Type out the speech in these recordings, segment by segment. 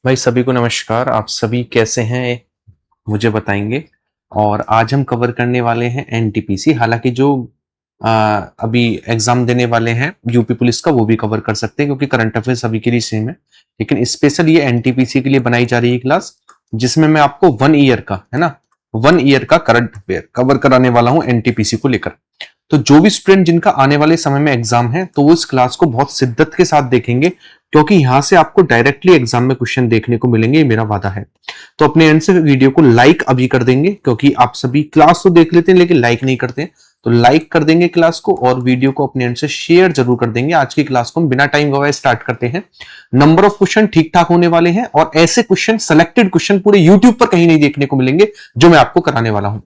भाई सभी को नमस्कार। आप सभी कैसे हैं मुझे बताएंगे। और आज हम कवर करने वाले हैं एनटीपीसी। हालांकि जो अभी एग्जाम देने वाले हैं यूपी पुलिस का वो भी कवर कर सकते हैं क्योंकि करंट अफेयर सभी के लिए सेम है। लेकिन स्पेशल ये एनटीपीसी के लिए बनाई जा रही है क्लास, जिसमें मैं आपको 1 ईयर का है ना 1 ईयर का करंट अफेयर कवर कराने वाला हूं एनटीपीसी को लेकर। तो जो भी स्टूडेंट जिनका आने वाले समय में एग्जाम है तो वो इस क्लास को बहुत शिद्दत के साथ देखेंगे, क्योंकि यहां से आपको डायरेक्टली एग्जाम में क्वेश्चन देखने को मिलेंगे, ये मेरा वादा है। तो अपने एंड से वीडियो को लाइक अभी कर देंगे, क्योंकि आप सभी क्लास तो देख लेते हैं लेकिन लाइक नहीं करते हैं। तो लाइक कर देंगे क्लास को और वीडियो को अपने एंड से शेयर जरूर कर देंगे। आज की क्लास को हम बिना टाइम गवाए स्टार्ट करते हैं। नंबर ऑफ क्वेश्चन ठीक ठाक होने वाले हैं और ऐसे क्वेश्चन, सेलेक्टेड क्वेश्चन पूरे यूट्यूब पर कहीं नहीं देखने को मिलेंगे जो मैं आपको कराने वाला हूं।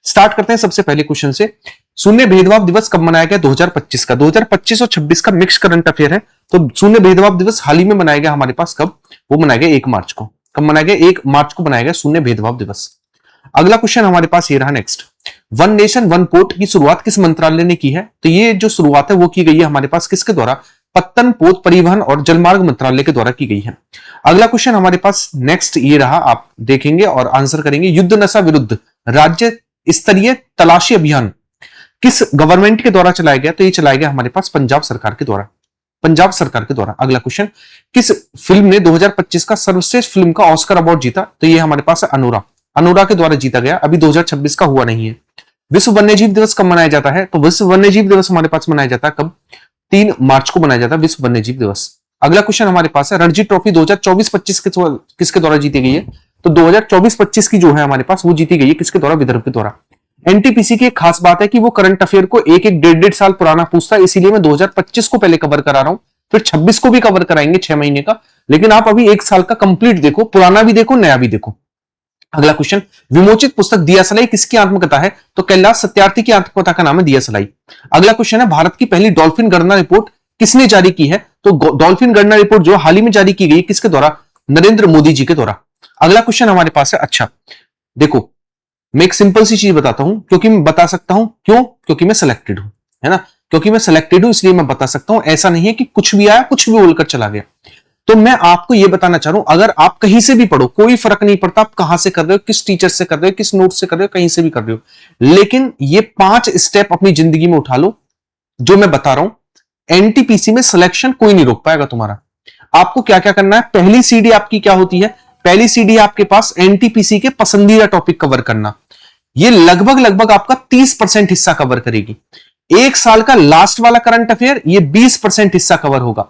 स्टार्ट करते हैं सबसे पहले क्वेश्चन से। शून्य भेदभाव दिवस कब मनाया गया? 2025 का। 2025 और 26 का मिक्स करंट अफेयर है। तो शून्य भेदभाव दिवस हाल ही में मनाया गया हमारे पास। कब? वो मनाया गया 1 मार्च को। कब मनाया गया? 1 मार्च को मनाया गया शून्य भेदभाव दिवस। अगला क्वेश्चन हमारे पास ये रहा next. One nation one port की शुरुआत किस मंत्रालय ने की है? तो ये जो शुरुआत है वो की गई है हमारे पास किसके द्वारा? पत्तन, पोत, परिवहन और जलमार्ग मंत्रालय के द्वारा की गई है। अगला क्वेश्चन हमारे पास नेक्स्ट ये रहा, आप देखेंगे और आंसर करेंगे। युद्ध नशा विरुद्ध राज्य स्तरीय तलाशी अभियान किस गवर्नमेंट के द्वारा चलाया गया? तो ये चलाया गया हमारे पास पंजाब सरकार के द्वारा। पंजाब सरकार के द्वारा। अगला क्वेश्चन, किस फिल्म ने 2025 का सर्वश्रेष्ठ फिल्म का ऑस्कर अवार्ड जीता? तो ये हमारे पास है अनुरा। अनुरा के द्वारा जीता गया। अभी 2026 का हुआ नहीं है। विश्व वन्यजीव दिवस कब मनाया जाता है? तो विश्व वन्यजीव दिवस हमारे पास मनाया जाता है कब? 3 मार्च को मनाया जाता है विश्व वन्यजीव दिवस। अगला क्वेश्चन हमारे पास है, रणजी ट्रॉफी 2024-25 किसके द्वारा जीती गई है? तो 2024-25 की जो है हमारे पास वो जीती गई है किसके द्वारा? विदर्भ के द्वारा। एनटीपीसी की एक खास बात है कि वो करंट अफेयर को एक एक डेढ़ साल पुराना पूछता है, इसीलिए मैं 2025 को पहले कवर करा रहा हूं, फिर 26 को भी कवर कराएंगे 6 महीने का। लेकिन आप अभी 1 साल का कंप्लीट देखो, पुराना भी देखो, नया भी देखो। अगला क्वेश्चन, विमोचित पुस्तक दिया सलाई किसकी आत्मकथा है? तो कैलाश सत्यार्थी की आत्मकथा का नाम है दिया सलाई। अगला क्वेश्चन है, भारत की पहली डॉल्फिन गणना रिपोर्ट किसने जारी की है? तो डॉल्फिन गणना रिपोर्ट जो हाल ही में जारी की गई किसके द्वारा? नरेंद्र मोदी जी के द्वारा। अगला क्वेश्चन हमारे पास है, अच्छा देखो मैं एक सिंपल सी चीज बताता हूं, क्योंकि मैं बता सकता हूं। क्यों? क्योंकि मैं सिलेक्टेड हूं, है ना। क्योंकि मैं सिलेक्टेड हूं इसलिए मैं बता सकता हूं। ऐसा नहीं है कि कुछ भी आया कुछ भी बोलकर चला गया। तो मैं आपको यह बताना चाह रहा हूं, अगर आप कहीं से भी पढ़ो कोई फर्क नहीं पड़ता, आप कहां से कर रहे हो, किस टीचर से कर रहे हो, किस नोट से कर रहे हो, कहीं से भी कर रहे हो, लेकिन ये 5 स्टेप अपनी जिंदगी में उठा लो जो मैं बता रहा हूं। एनटीपीसी में सिलेक्शन कोई नहीं रोक पाएगा तुम्हारा। आपको क्या क्या करना है? पहली सीडी आपकी क्या होती है? पहली सीडी आपके पास एनटीपीसी के पसंदीदा टॉपिक कवर करना। ये लगभग लगभग आपका 30% हिस्सा कवर करेगी। 1 साल का लास्ट वाला करंट अफेयर ये 20% हिस्सा कवर होगा।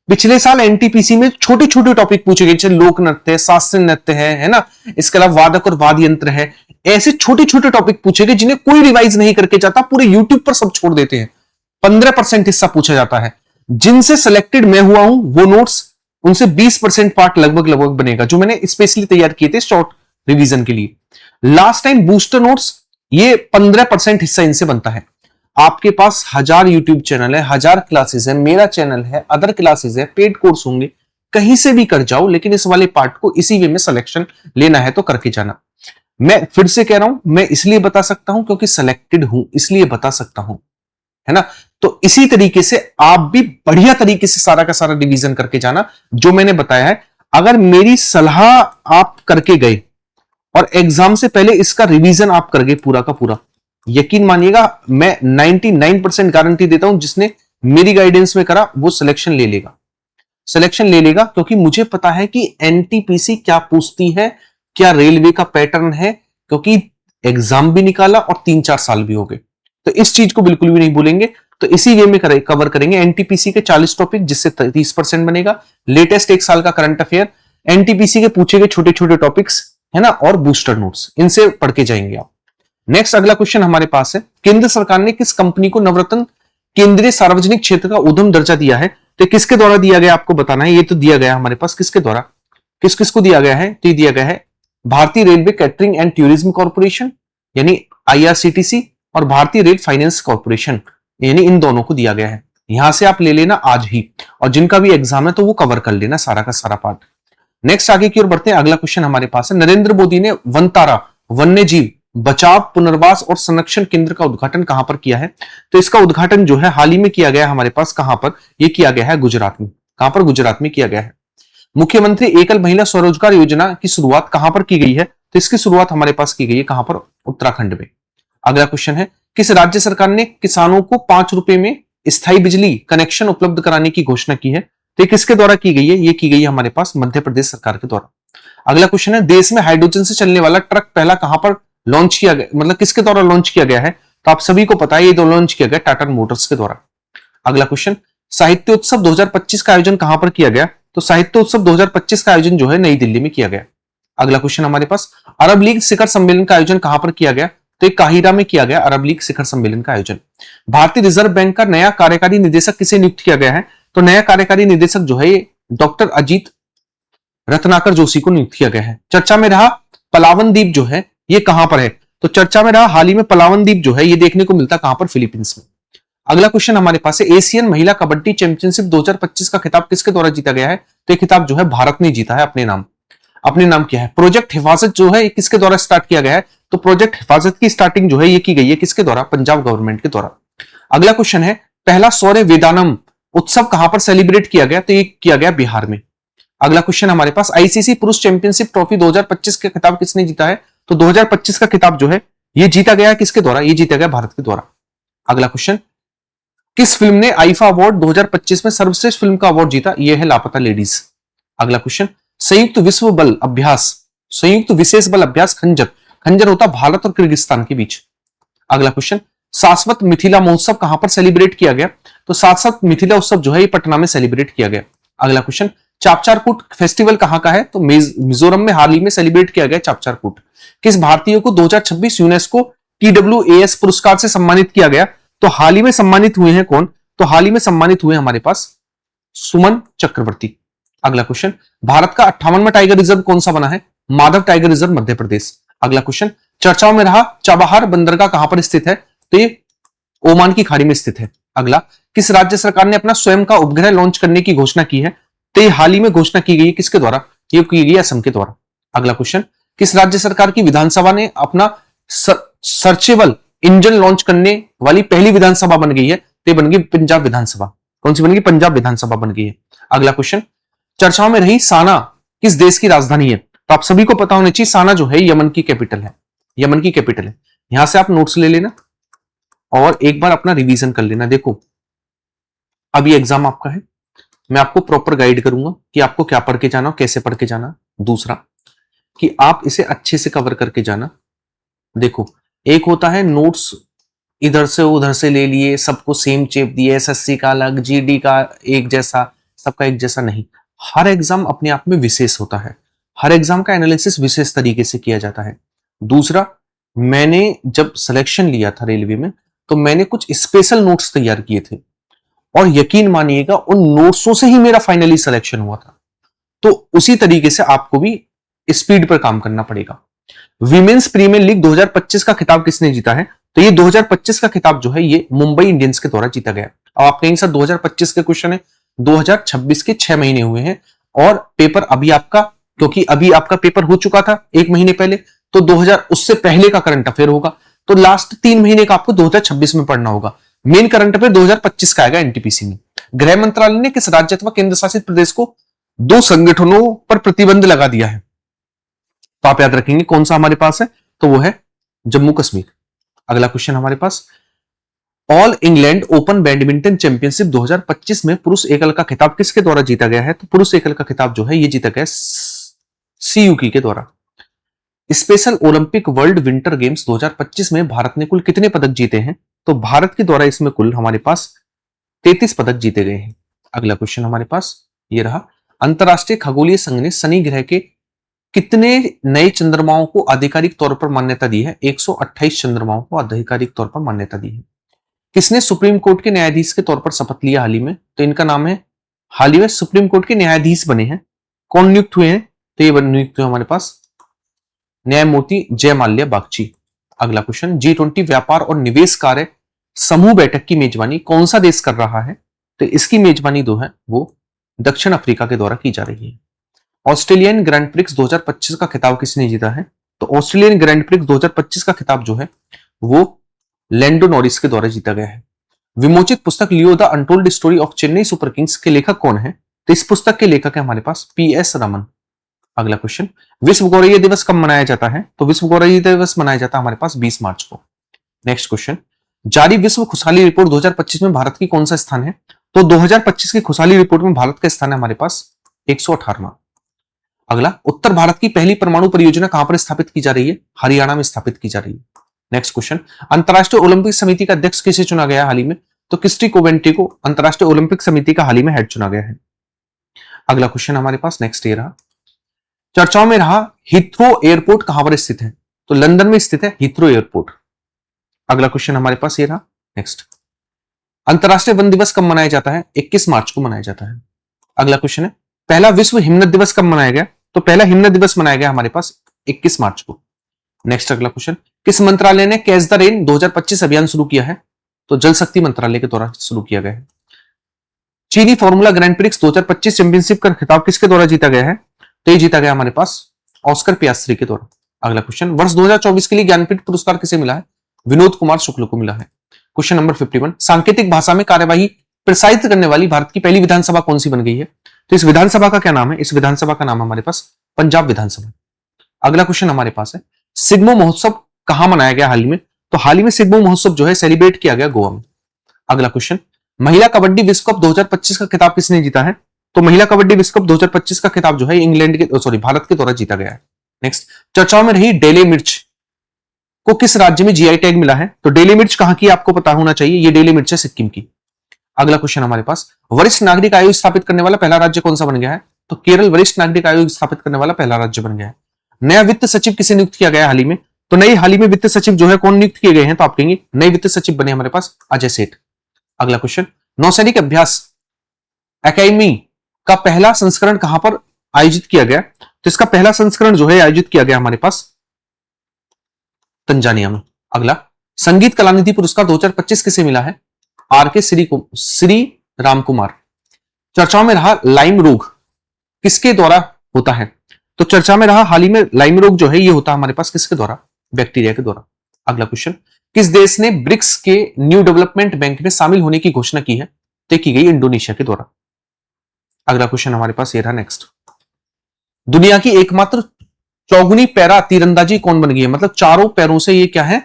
पिछले साल एनटीपीसी में छोटे छोटे टॉपिक पूछे गए, जैसे लोक नृत्य है, शास्त्रीय नृत्य है ना, इसके अलावा वादक और वाद्य यंत्र है। ऐसे छोटे छोटे टॉपिक पूछे गए जिन्हें कोई रिवाइज नहीं करके जाता, पूरे यूट्यूब पर सब छोड़ देते हैं। 15% हिस्सा पूछा जाता है। जिनसे सिलेक्टेड मैं हुआ हूं वो नोट्स, उनसे 20% पार्ट लगभग लगभग बनेगा, जो मैंने स्पेशली तैयार किए थे शॉर्ट रिवीजन के लिए। लास्ट टाइम बूस्टर नोट्स, ये 15% हिस्सा इनसे बनता है। आपके पास 1000 यूट्यूब चैनल है, 1000 क्लासेस है, मेरा चैनल है, अदर क्लासेस है, पेड कोर्स होंगे, कहीं से भी कर जाओ, लेकिन इस वाले पार्ट को इसी वे में सिलेक्शन लेना है तो करके जाना। मैं फिर से कह रहा हूं, मैं इसलिए बता सकता हूं क्योंकि सिलेक्टेड हूं, इसलिए बता सकता हूं, है ना। तो इसी तरीके से आप भी बढ़िया तरीके से सारा का सारा रिवीजन करके जाना जो मैंने बताया है। अगर मेरी सलाह आप करके गए और एग्जाम से पहले इसका रिवीजन आप कर गए पूरा का पूरा, यकीन मानिएगा मैं 99% गारंटी देता हूं, जिसने मेरी गाइडेंस में करा वो सिलेक्शन ले लेगा। सिलेक्शन ले लेगा क्योंकि मुझे पता है कि एनटीपीसी क्या पूछती है, क्या रेलवे का पैटर्न है, क्योंकि एग्जाम भी निकाला और 3-4 साल भी हो गए। तो इस चीज को बिल्कुल भी नहीं भूलेंगे। तो इसी वे में कवर करेंगे एनटीपीसी के 40 टॉपिक, जिससे 30% बनेगा। लेटेस्ट 1 साल का करंट अफेयर, एनटीपीसी के पूछे गए छोटे छोटे टॉपिक्स, है ना, और बूस्टर नोट्स, इनसे पढ़ के जाएंगे आप। नेक्स्ट अगला क्वेश्चन हमारे पास है, केंद्र सरकार ने किस कंपनी को नवरत्न केंद्रीय सार्वजनिक क्षेत्र का उद्यम दर्जा दिया है? तो किसके द्वारा दिया गया आपको बताना है। ये तो दिया गया हमारे पास किसके द्वारा, किस किस को दिया गया है? तो ये दिया गया है भारतीय railway catering and tourism corporation यानी आईआरसीटीसी और भारतीय रेल फाइनेंस कॉर्पोरेशन, यानी इन दोनों को दिया गया है। यहां से आप ले लेना आज ही, और जिनका भी एग्जाम है तो वो कवर कर लेना सारा का सारा पार्ट। नेक्स्ट आगे की ओर बढ़ते हैं। अगला क्वेश्चन हमारे पास है, नरेंद्र मोदी ने वनतारा वन्यजीव बचाव पुनर्वास और संरक्षण केंद्र का उद्घाटन कहां पर किया है? तो इसका उद्घाटन जो है हाल ही में किया गया हमारे पास, कहां पर? ये किया गया है गुजरात में। कहां पर? गुजरात में किया गया है। मुख्यमंत्री एकल महिला स्वरोजगार योजना की शुरुआत कहां पर की गई है? तो इसकी शुरुआत हमारे पास की गई है कहां पर? उत्तराखंड में। अगला क्वेश्चन है, किस राज्य सरकार ने किसानों को 5 रुपए में स्थायी बिजली कनेक्शन उपलब्ध कराने की घोषणा की है? तो ये किसके द्वारा की गई है? ये की गई है हमारे पास मध्य प्रदेश सरकार के द्वारा। अगला क्वेश्चन है, देश में हाइड्रोजन से चलने वाला ट्रक पहला कहां पर लॉन्च किया गया, मतलब किसके द्वारा लॉन्च किया गया है? तो आप सभी को पता है ये तो लॉन्च किया गया टाटा मोटर्स के द्वारा। अगला क्वेश्चन, साहित्य उत्सव 2025 का आयोजन कहां पर किया गया? तो साहित्य उत्सव 2025 का आयोजन जो है नई दिल्ली में किया गया। अगला क्वेश्चन हमारे पास, अरब लीग शिखर सम्मेलन का आयोजन कहां पर किया गया? तो काहिरा में किया गया अरब लीग शिखर सम्मेलन का आयोजन। भारतीय रिजर्व बैंक का नया कार्यकारी निदेशक किसे नियुक्त किया गया है? तो नया कार्यकारी निदेशक जो है डॉक्टर अजीत रत्नाकर जोशी को नियुक्त किया गया है। चर्चा में रहा पलावन द्वीप जो है ये कहां पर है? तो चर्चा में रहा हाल ही में पलावन द्वीप जो है ये देखने को मिलता कहां पर? फिलीपींस में। अगला क्वेश्चन हमारे पास है, एशियन महिला कबड्डी चैंपियनशिप 2025 का खिताब किसके द्वारा जीता गया है? तो ये खिताब जो है भारत ने जीता है अपने नाम किया है। प्रोजेक्ट हिफाजत जो है किसके द्वारा स्टार्ट किया गया है? तो प्रोजेक्ट हिफाजत की स्टार्टिंग जो है ये की गई है किसके द्वारा? पंजाब गवर्नमेंट के द्वारा। अगला क्वेश्चन है, पहला सौर्य वेदानम उत्सव कहां पर सेलिब्रेट किया गया? तो ये किया गया बिहार में। अगला क्वेश्चन हमारे पास, आईसीसी पुरुष चैंपियनशिप ट्रॉफी 2025 का खिताब किसने जीता है? तो 2025 का खिताब जो है ये जीता गया किसके द्वारा? ये जीता गया भारत के द्वारा। अगला क्वेश्चन, किस फिल्म ने आईफा अवार्ड 2025 में सर्वश्रेष्ठ फिल्म का अवार्ड जीता? ये है लापता लेडीज। अगला क्वेश्चन, संयुक्त विशेष बल अभ्यास खंजर होता भारत और किर्गिस्तान के बीच। अगला क्वेश्चन, शाश्वत मिथिला महोत्सव कहां पर सेलिब्रेट किया गया? तो शाश्वत मिथिला उत्सव जो है ये पटना में सेलिब्रेट किया गया। अगला क्वेश्चन, चापचारकूट फेस्टिवल कहां का है? तो मिजोरम में हाल ही में सेलिब्रेट किया गया चापचारकूट। किस भारतीय को 2026 यूनेस्को TWAS पुरस्कार से सम्मानित किया गया? तो हाल ही में सम्मानित हुए हैं कौन? तो हाल ही में सम्मानित हुए हमारे पास सुमन चक्रवर्ती। अगला क्वेश्चन, भारत का 58वां टाइगर रिजर्व कौन सा बना है? Madhav tiger reserve Madhya Pradesh. अगला क्वेश्चन, चर्चाओं में रहा चाबहार बंदरगाह कहां पर स्थित है? तो ये ओमान की खाड़ी में स्थित है। अगला, किस राज्य सरकार ने अपना स्वयं का उपग्रह लॉन्च करने की घोषणा की है? तो ये हाल ही में घोषणा की गई है किसके द्वारा? ये की गई असम के द्वारा। अगला क्वेश्चन, किस राज्य सरकार की विधानसभा ने अपना सर्चेबल इंजन लॉन्च करने वाली पहली विधानसभा बन गई है? तो बन गई पंजाब विधानसभा। कौन सी बन गई? पंजाब विधानसभा बन गई है। अगला क्वेश्चन, चर्चाओं में रही साना किस देश की राजधानी है? तो आप सभी को पता होना चाहिए साना जो है यमन की कैपिटल है। यमन की कैपिटल है। यहां से आप नोट्स ले लेना और एक बार अपना रिवीजन कर लेना। देखो अभी एग्जाम आपका है, मैं आपको प्रॉपर गाइड करूंगा कि आपको क्या पढ़ के जाना, कैसे पढ़ के जाना। दूसरा कि आप इसे अच्छे से कवर करके जाना। देखो, एक होता है नोट्स इधर से उधर से ले लिए, सबको सेम चेप दिए, एसएससी का अलग, जीडी का एक जैसा, सबका एक जैसा नहीं। हर एग्जाम अपने आप में विशेष होता है। हर एग्जाम का एनालिसिस विशेष तरीके से किया जाता है। दूसरा, मैंने जब सिलेक्शन लिया था रेलवे में तो मैंने कुछ स्पेशल नोट्स तैयार किए थे और यकीन मानिएगा उन नोट्सों से ही मेरा फाइनली सिलेक्शन हुआ था। तो उसी तरीके से आपको भी स्पीड पर काम करना पड़ेगा। विमेंस प्रीमियर लीग 2025 का खिताब किसने जीता है? तो ये 2025 का खिताब जो है ये मुंबई इंडियंस के द्वारा जीता गया। अब आप कहेंगे सर 2025 के क्वेश्चन है, 2026 के 6 महीने हुए हैं और पेपर अभी आपका, क्योंकि अभी आपका पेपर हो चुका था 1 महीने पहले, तो 2000 उससे पहले का करंट अफेयर होगा। तो लास्ट 3 महीने का आपको 2026 में पढ़ना होगा। मेन करंट अफेयर 2025 का आएगा एनटीपीसी में। गृह मंत्रालय ने किस राज्य अथवा केंद्र शासित प्रदेश को 2 संगठनों पर प्रतिबंध लगा दिया है? तो आप याद रखेंगे कौन सा हमारे पास है, तो वो है जम्मू कश्मीर। अगला क्वेश्चन हमारे पास, All England Open Badminton Championship 2025 में पुरुष एकल का खिताब किसके द्वारा जीता गया है? तो पुरुष एकल का खिताब जो है ये जीता गया सीयूकी के द्वारा। Special Olympic world winter games 2025 में भारत ने कुल कितने पदक जीते हैं? तो भारत के द्वारा इसमें कुल हमारे पास 33 पदक जीते गए हैं। अगला क्वेश्चन हमारे पास ये रहा, अंतरराष्ट्रीय खगोलीय संघ ने शनि ग्रह के कितने नए चंद्रमाओं को आधिकारिक तौर पर मान्यता दी है? 128 चंद्रमाओं को आधिकारिक तौर पर मान्यता दी है। किसने सुप्रीम कोर्ट के न्यायाधीश के तौर पर शपथ लिया हाल ही में? तो इनका नाम है, हाल ही में सुप्रीम कोर्ट के न्यायाधीश बने हैं। कौन नियुक्त हुए हैं? तो ये नियुक्त हुए हमारे पास न्यायमूर्ति जय माल्या बागची। अगला क्वेश्चन, G20 व्यापार और निवेश कार्य समूह बैठक की मेजबानी कौन सा देश कर रहा है? तो इसकी मेजबानी जो है वो दक्षिण अफ्रीका के द्वारा की जा रही है। ऑस्ट्रेलियन ग्रैंड प्रिक्स 2025 का खिताब किसने जीता है? तो ऑस्ट्रेलियन ग्रैंड प्रिक्स 2025 का खिताब जो है वो लैंडो नॉरिस के द्वारा जीता गया है। विमोचित पुस्तक Leo the untold story of Chennai super Kings के लेखक कौन है? तो इस पुस्तक के लेखक है हमारे पास PS रमन। अगला क्वेश्चन, विश्व गौरैया दिवस कब मनाया जाता है? तो विश्व गौरैया दिवस मनाया जाता है हमारे पास 20 मार्च को। नेक्स्ट क्वेश्चन, जारी विश्व खुशहाली रिपोर्ट 2025 में भारत की कौन सा स्थान है? तो 2025 की खुशहाली रिपोर्ट में भारत का स्थान है हमारे पास 118वां। अगला, उत्तर भारत की पहली परमाणु परियोजना कहां पर स्थापित की जा रही है? हरियाणा में स्थापित की जा रही है। नेक्स्ट क्वेश्चन, अंतरराष्ट्रीय ओलंपिक समिति का अध्यक्ष किसे चुना गया हाल ही में? तो क्रिस्टी कोवेंट्री को अंतरराष्ट्रीय ओलंपिक समिति का हाल ही में हेड चुना गया है। अगला क्वेश्चन हमारे पास नेक्स्ट ये रहा, चर्चाओं में रहा हीथ्रो एयरपोर्ट कहां पर स्थित है? तो लंदन में स्थित है हीथ्रो एयरपोर्ट। अगला क्वेश्चन हमारे पास ये रहा नेक्स्ट, अंतरराष्ट्रीय वन दिवस कब मनाया जाता है? 21 मार्च को मनाया जाता है। अगला क्वेश्चन है, पहला विश्व हिमनद दिवस कब मनाया गया? तो पहला हिमनद दिवस मनाया गया हमारे पास 21 मार्च को। नेक्स्ट अगला क्वेश्चन, किस मंत्रालय ने कैच द रेन 2025 अभियान शुरू किया है? तो जल शक्ति मंत्रालय के द्वारा शुरू किया गया है। चीनी फॉर्मूला ग्रैंड प्रिक्स 2025 चैंपियनशिप का खिताब किसके द्वारा जीता गया है? तो ये जीता गया हमारे पास ऑस्कर पियास्त्री के द्वारा। अगला क्वेश्चन, वर्ष 2024 के लिए ज्ञानपीठ पुरस्कार किसे मिला है? विनोद कुमार शुक्ल को मिला है। क्वेश्चन नंबर 51, सांकेतिक भाषा में कार्यवाही प्रसारित करने वाली भारत की पहली विधानसभा कौन सी बन गई है? तो इस विधानसभा का क्या नाम है? इस विधानसभा का नाम हमारे पास पंजाब विधानसभा। अगला क्वेश्चन हमारे पास है, सिग्मो महोत्सव कहां मनाया गया हाल ही में? तो हाल ही में सिग्मो महोत्सव जो है सेलिब्रेट किया गया गोवा में। अगला क्वेश्चन, महिला कबड्डी विश्व कप 2025 का खिताब किसने जीता है? तो महिला कबड्डी विश्व कप 2025 का खिताब जो है इंग्लैंड के सॉरी भारत के द्वारा जीता गया है। नेक्स्ट, चर्चाओं में रही डेली मिर्च को किस राज्य में जीआई टैग मिला है? तो डेली मिर्च कहां की आपको पता होना चाहिए, ये डेली मिर्च है सिक्किम की। अगला क्वेश्चन हमारे पास, वरिष्ठ नागरिक आयोग स्थापित करने वाला पहला राज्य कौन सा बन गया है? तो केरल वरिष्ठ नागरिक आयोग स्थापित करने वाला पहला राज्य बन गया है। नया वित्त सचिव किसे नियुक्त किया गया हाल ही में? तो नई हाल ही में वित्त सचिव जो है कौन नियुक्त किए गए हैं? तो आप कहेंगे नए वित्त सचिव बने हमारे पास अजय सेठ। अगला क्वेश्चन, नौसैनिक अभ्यास अकेडमी का पहला संस्करण कहां पर आयोजित किया गया? तो इसका पहला संस्करण जो है आयोजित किया गया हमारे पास तंजानिया में। अगला, संगीत कलानिधि पुरस्कार 2025 किसे मिला है? आर.के. श्री राम कुमार। चर्चाओं में रहा लाइम रोग किसके द्वारा होता है? तो चर्चा में रहा हाल ही में लाइम रोग जो है ये होता है हमारे पास किसके द्वारा? बैक्टीरिया के द्वारा। अगला क्वेश्चन, किस देश ने ब्रिक्स के न्यू डेवलपमेंट बैंक में शामिल होने की घोषणा की है? तय की गई इंडोनेशिया के द्वारा। अगला क्वेश्चन हमारे पास ये रहा नेक्स्ट, दुनिया की एकमात्र चौगुनी पैरा तीरंदाजी कौन बन गई है? मतलब चारों पैरों से ये क्या है?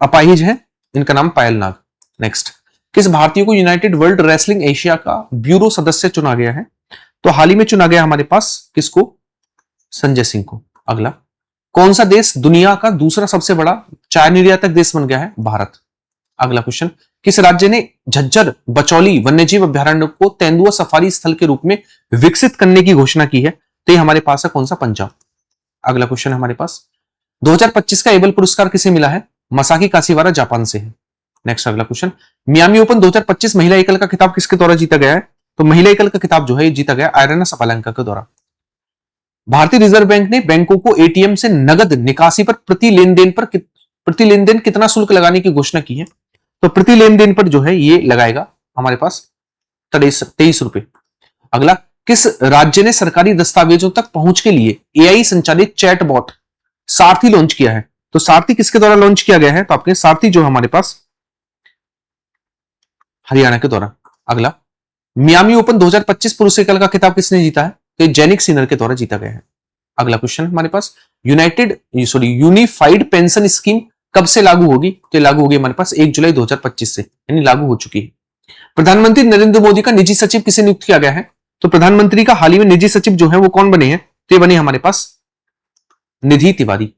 अपाहिज है, इनका नाम पायल नाग। नेक्स्ट, किस भारतीय को यूनाइटेड वर्ल्ड रेसलिंग एशिया का ब्यूरो सदस्य चुना गया है? तो हाल ही में चुना गया हमारे पास किसको? संजय सिंह को। अगला, कौन सा देश दुनिया का दूसरा सबसे बड़ा चाय निर्यातक देश बन गया है? भारत। अगला क्वेश्चन, किस राज्य ने झज्जर बचौली वन्यजीव अभ्यारण्य को तेंदुआ सफारी स्थल के रूप में विकसित करने की घोषणा की है? तो ये हमारे पास है कौन सा? पंजाब। अगला क्वेश्चन हमारे पास, 2025 का एबल पुरस्कार किसे मिला है? मसाकी काशीवारा जापान से है। नेक्स्ट अगला क्वेश्चन, मियामी ओपन 2025 महिला एकल का खिताब किसके द्वारा जीता गया है? तो महिला एकल का खिताब जो है जीता गया आयरना सपालंका के द्वारा। भारतीय रिजर्व बैंक ने बैंकों को एटीएम से नगद निकासी पर प्रति लेन देन कितना शुल्क लगाने की घोषणा की है? तो प्रति लेन देन पर जो है ये लगाएगा हमारे पास 23 रुपए। अगला, किस राज्य ने सरकारी दस्तावेजों तक पहुंच के लिए एआई संचालित चैटबॉट सारथी लॉन्च किया है? तो सारथी किसके द्वारा लॉन्च किया गया है? तो आपके सारथी जो हमारे पास हरियाणा के द्वारा। अगला, मियामी ओपन 2025 पुरुष एकल का खिताब किसने जीता है? तो जेनिक सिनर के द्वारा जीता गया है। अगला क्वेश्चन हमारे पास, यूनिफाइड पेंशन स्कीम कब से लागू होगी? तो लागू होगी हमारे पास 1 जुलाई 2025 से, यानी लागू हो चुकी है। प्रधानमंत्री नरेंद्र मोदी का निजी सचिव किसे नियुक्त किया गया है? तो प्रधानमंत्री का हाल ही में निजी सचिव जो है वो कौन बने हैं? तो बने हमारे पास निधि तिवारी।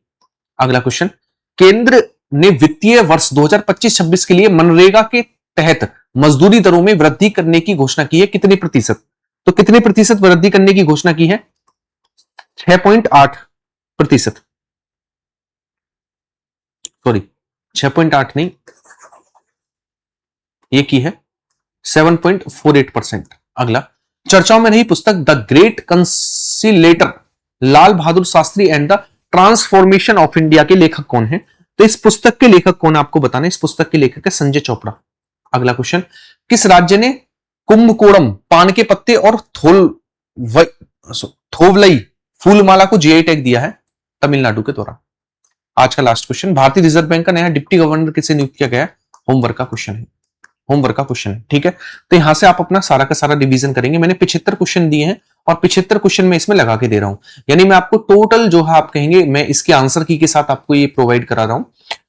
अगला क्वेश्चन, केंद्र ने वित्तीय वर्ष 2025-26 के लिए मनरेगा के तहत मजदूरी दरों में वृद्धि करने की घोषणा की है, कितने प्रतिशत? तो कितने प्रतिशत वृद्धि करने की घोषणा की है? 6.8%। सॉरी 6.8 नहीं, ये की है 7.48%। अगला, चर्चाओं में रही पुस्तक The Great Conciliator Lal Bahadur Shastri and the Transformation of India के लेखक कौन है? तो इस पुस्तक के लेखक कौन है आपको बताना है। इस पुस्तक के लेखक है संजय चोपड़ा। अगला क्वेश्चन, किस राज्य ने कुंभकोणम पान के पत्ते और थोवलई फूलमाला को जीआई टैग दिया है? तमिलनाडु के द्वारा। आज का लास्ट क्वेश्चन, भारतीय रिजर्व बैंक का नया डिप्टी गवर्नर किसे नियुक्त किया गया है? होमवर्क का क्वेश्चन है। होमवर्क का क्वेश्चन है, ठीक है। तो यहां से आप अपना सारा का सारा रिवीजन करेंगे। मैंने 75 क्वेश्चन दिए हैं और 75 क्वेश्चन में इसमें लगा के दे रहा हूं, यानी मैं आपको टोटल जो है आप कहेंगे मैं इसके आंसर की के साथ आपको ये प्रोवाइड करा रहा हूं।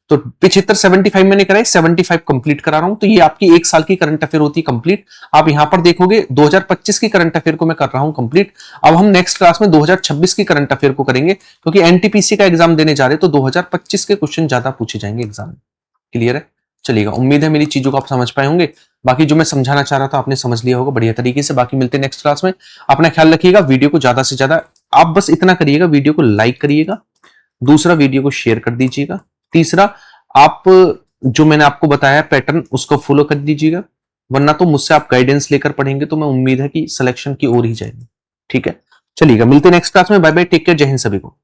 तो 75 75 मैंने कराए, 75 कंप्लीट करा रहा हूं। तो ये आपकी एक साल की करंट अफेयर होती है कंप्लीट। आप यहां पर देखोगे 2025 की करंट अफेयर को मैं कर रहा हूं कंप्लीट। अब हम नेक्स्ट क्लास में 2026 की करंट अफेयर को करेंगे, क्योंकि एनटीपीसी का एग्जाम देने जा रहे हैं तो 2025 के क्वेश्चन ज्यादा पूछे जाएंगे एग्जाम में। क्लियर है? चलिएगा, उम्मीद है मेरी चीजों को आप समझ पाए होंगे। बाकी जो मैं समझाना चाह रहा था आपने समझ लिया होगा बढ़िया तरीके से। बाकी मिलते हैं नेक्स्ट क्लास में। अपना ख्याल रखिएगा। वीडियो को ज्यादा से ज्यादा आप बस इतना करिएगा, वीडियो को लाइक करिएगा, दूसरा वीडियो को शेयर कर दीजिएगा, तीसरा आप जो मैंने आपको बताया पैटर्न उसको फॉलो कर दीजिएगा, वरना तो मुझसे आप गाइडेंस लेकर पढ़ेंगे तो मैं उम्मीद है कि सिलेक्शन की ओर ही जाएंगे। ठीक है, चलिएगा, मिलते हैं नेक्स्ट क्लास में। बाय बाय, टेक केयर, जय हिंद सभी को।